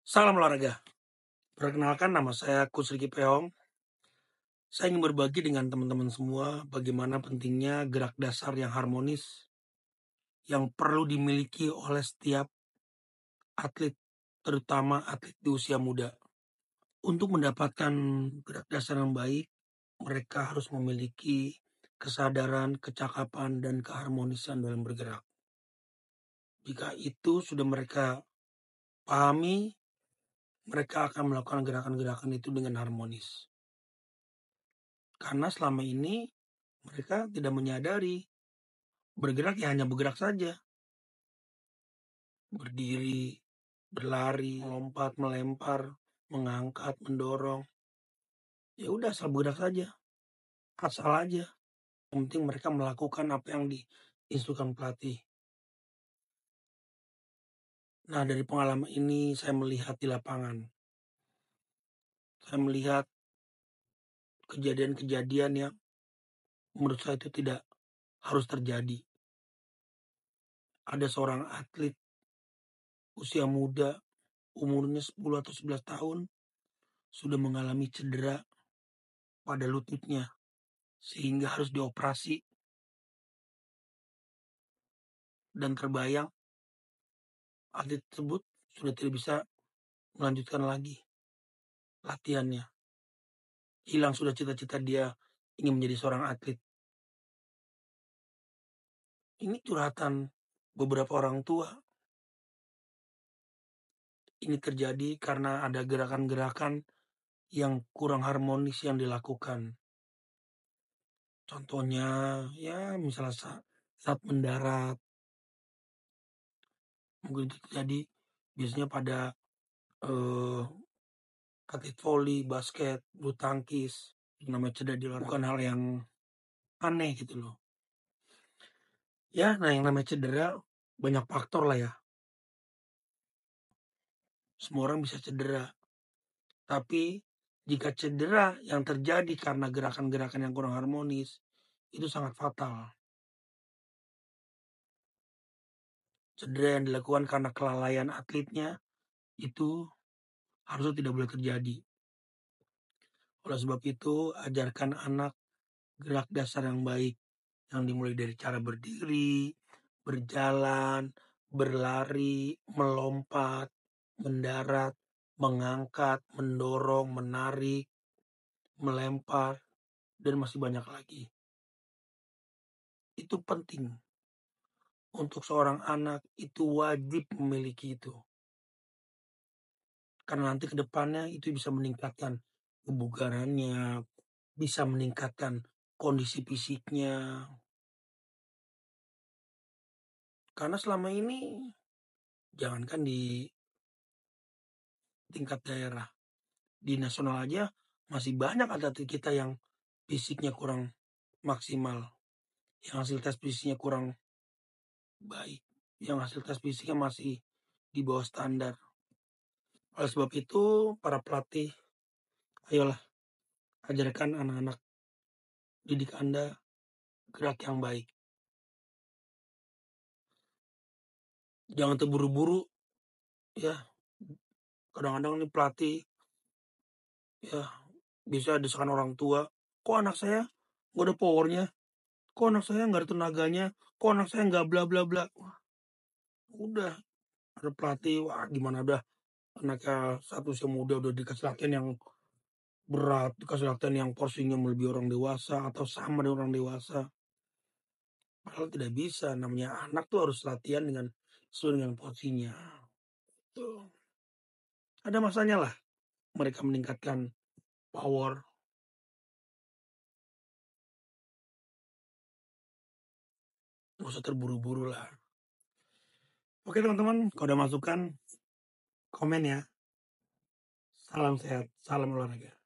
Salam olahraga. Perkenalkan, nama saya Coach Ricky Peong. Saya ingin berbagi dengan teman-teman semua bagaimana pentingnya gerak dasar yang harmonis yang perlu dimiliki oleh setiap atlet, terutama atlet di usia muda. Untuk mendapatkan gerak dasar yang baik, mereka harus memiliki kesadaran, kecakapan, dan keharmonisan dalam bergerak. Jika itu sudah mereka pahami, mereka akan melakukan gerakan-gerakan itu dengan harmonis. Karena selama ini mereka tidak menyadari bergerak ya hanya bergerak saja. Berdiri, berlari, melompat, melempar, mengangkat, mendorong. Ya udah asal bergerak saja. Asal aja. Yang penting mereka melakukan apa yang diinstruksikan pelatih. Nah, dari pengalaman ini saya melihat di lapangan. Saya melihat kejadian-kejadian yang menurut saya itu tidak harus terjadi. Ada seorang atlet usia muda, umurnya 10 atau 11 tahun, sudah mengalami cedera pada lututnya sehingga harus dioperasi, dan terbayang atlet tersebut sudah tidak bisa melanjutkan lagi latihannya. Hilang sudah cita-cita dia ingin menjadi seorang atlet. Ini curhatan beberapa orang tua. Ini terjadi karena ada gerakan-gerakan yang kurang harmonis yang dilakukan. Contohnya ya misalnya saat mendarat, mungkin itu terjadi biasanya pada atlet voli, basket, bulu tangkis, yang namanya cedera di luar, bukan hal yang aneh gitu loh. Ya, nah yang namanya cedera banyak faktor lah ya. Semua orang bisa cedera. Tapi jika cedera yang terjadi karena gerakan-gerakan yang kurang harmonis, itu sangat fatal. Cedera yang dilakukan karena kelalaian atletnya itu harusnya tidak boleh terjadi. Oleh sebab itu, ajarkan anak gerak dasar yang baik, yang dimulai dari cara berdiri, berjalan, berlari, melompat, mendarat, mengangkat, mendorong, menarik, melempar, dan masih banyak lagi. Itu penting. Untuk seorang anak itu wajib memiliki itu. Karena nanti ke depannya itu bisa meningkatkan kebugarannya, bisa meningkatkan kondisi fisiknya. Karena selama ini jangankan di tingkat daerah, di nasional aja masih banyak atlet kita yang fisiknya kurang maksimal, yang hasil tes fisiknya kurang baik, yang hasil tes fisiknya masih di bawah standar. Oleh sebab itu, para pelatih, ayolah ajarkan anak-anak didik Anda gerak yang baik. Jangan terburu-buru ya. Kadang-kadang nih pelatih ya bisa desakan orang tua, kok anak saya nggak ada powernya, kok anak saya nggak ada tenaganya, kok anak saya nggak bla bla bla. Wah, udah ada pelatih, wah gimana udah anaknya satu usia muda udah dikasih latihan yang berat, dikasih latihan yang porsinya melebihi orang dewasa atau sama dengan orang dewasa. Padahal tidak bisa, namanya anak tuh harus latihan dengan sesuai dengan porsinya. Tuh. Ada masanya lah mereka meningkatkan power. Gak usah terburu-buru lah. Oke teman-teman, kalau ada masukan, komen ya. Salam sehat, salam olahraga.